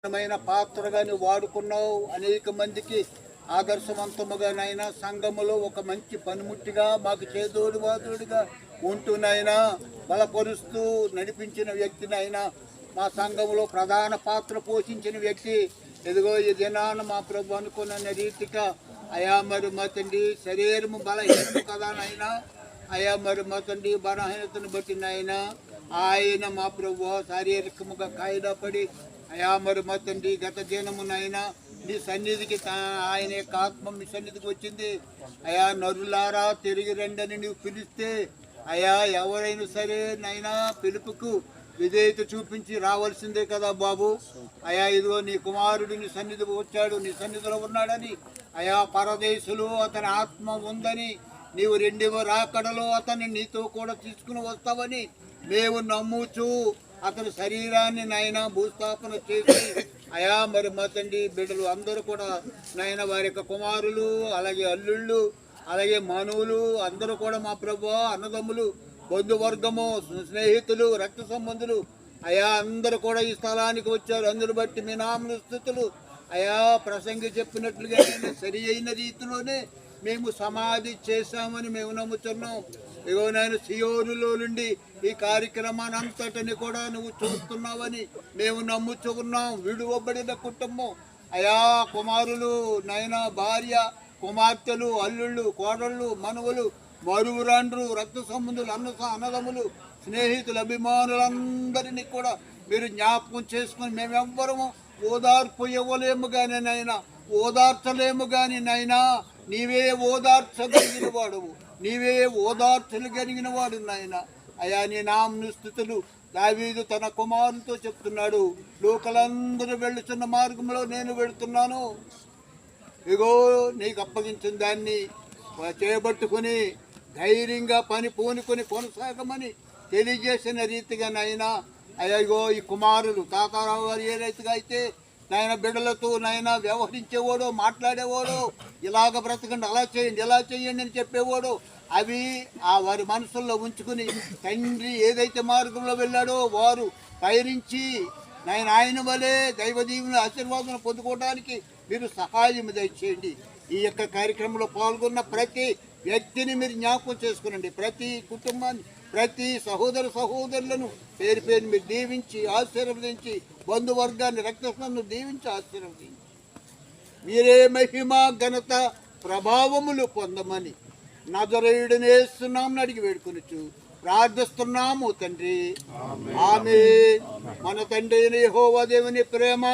పాత్రగా నువ్వు వాడుకున్నావు. అనేక మందికి ఆదర్శవంతముగానైనా సంఘములో ఒక మంచి పనిముట్టిగా మాకు చేదోడు వాదోడుగా ఉంటూనైనా బలపరుస్తూ నడిపించిన వ్యక్తినైనా మా సంఘంలో ప్రధాన పాత్ర పోషించిన వ్యక్తి ఎదుగో ఈ దినాన మా ప్రభు అనుకున్న రీతిగా అయా మరి మా తండ్రి శరీరము బలహీనత కదానైనా అయా మరి మా తండ్రి బలహీనతను బట్టినైనా ఆయన మా ప్రభు శారీరకముగా కాయిదాపడి అయా మరి మా తండ్రి గత దినమునైనా నీ సన్నిధికి ఆయన యొక్క ఆత్మ మీ సన్నిధికి వచ్చింది. అయా నరులారా తిరిగి రండని నువ్వు పిలిస్తే అయా ఎవరైనా సరే నైనా పిలుపుకు విధేయత చూపించి రావాల్సిందే కదా బాబు. అయా ఇదిగో నీ కుమారుడు నీ సన్నిధికి వచ్చాడు, నీ సన్నిధిలో ఉన్నాడని అయా పరదేశులు అతని ఆత్మ ఉందని నీవు రెండవ రాకడలో అతన్ని నీతో కూడా తీసుకుని వస్తావని మేము నమ్ముచూ అతని శరీరాన్ని నైనా భూస్థాపన చేసి అయా మరి మా తండ్రి బిడ్డలు అందరూ కూడా నైనా వారి యొక్క కుమారులు అలాగే అల్లుళ్ళు అలాగే మనువులు అందరూ కూడా మా ప్రభు అన్నదమ్ములు బంధువర్గము స్నేహితులు రక్త సంబంధులు అయా అందరూ కూడా ఈ స్థలానికి వచ్చారు. అందరూ బట్టి మీ నామల స్థుతులు. అయా ప్రసంగి చెప్పినట్లుగా సరి అయిన రీతిలోనే మేము సమాధి చేశామని మేము నమ్ముతున్నాం. ఇగో నేను సియోనులో నుండి ఈ కార్యక్రమాన్ని అంతటిని కూడా నువ్వు చూస్తున్నావని మేము నమ్ముచున్నాం. విడువబడిన కుటుంబం అయా కుమారులు నైనా భార్య కుమార్తెలు అల్లుళ్ళు కోడళ్ళు మనవులు మరువురాండ్రు రక్త సంబంధులు అన్నదమ్ములు స్నేహితులు అభిమానులందరినీ కూడా మీరు జ్ఞాపకం చేసుకుని మేమెవ్వరము ఓదార్పు ఇవ్వలేము కానీ నైనా ఓదార్చలేము కానీ నైనా నీవే ఓదార్చగలిగిన వాడువు, నీవే ఓదార్చలు కలిగిన వాడు నాయన. అయా నీ నామను స్థుతులు. దావీదు తన కుమారులతో చెప్తున్నాడు, లోకలందరూ వెళుతున్న మార్గంలో నేను వెళుతున్నాను. ఇగో నీకు అప్పగించిన దాన్ని చేపట్టుకుని ధైర్యంగా పని పూనుకొని కొనసాగమని తెలియజేసిన రీతిగా నైనా అయ్యో ఈ కుమారులు తాతారావు గారు ఏ రైతుగా అయితే నాయన బిడ్డలతో నాయన వ్యవహరించేవాడో మాట్లాడేవాడో ఇలాగ బ్రతకండి అలా చేయండి ఇలా చేయండి అని చెప్పేవాడు అవి ఆ వారి మనసుల్లో ఉంచుకుని తండ్రి ఏదైతే మార్గంలో వెళ్ళాడో వారు పైరించి ఆయన వలె దైవదీవుని ఆశీర్వాదం పొందుకోవడానికి మీరు సహాయం దయచేయండి. ఈ యొక్క కార్యక్రమంలో పాల్గొన్న ప్రతి వ్యక్తిని మీరు జ్ఞాపకం చేసుకునండి. ప్రతి కుటుంబాన్ని ప్రతి సహోదరులను పేరు పేరు మీరు దీవించి ఆశీర్వదించి బంధువర్గాన్ని రక్తస్నాన్ని దీవించి ఆశీర్వదించి మీరే మహిమ ఘనత ప్రభావములు పొందమని నజరేయుడనే యేసునామమున అడిగి వేడుకొనుచు ప్రార్థిస్తున్నాము తండ్రి. ఆమేన్. మన తండ్రి యెహోవా దేవుని ప్రేమ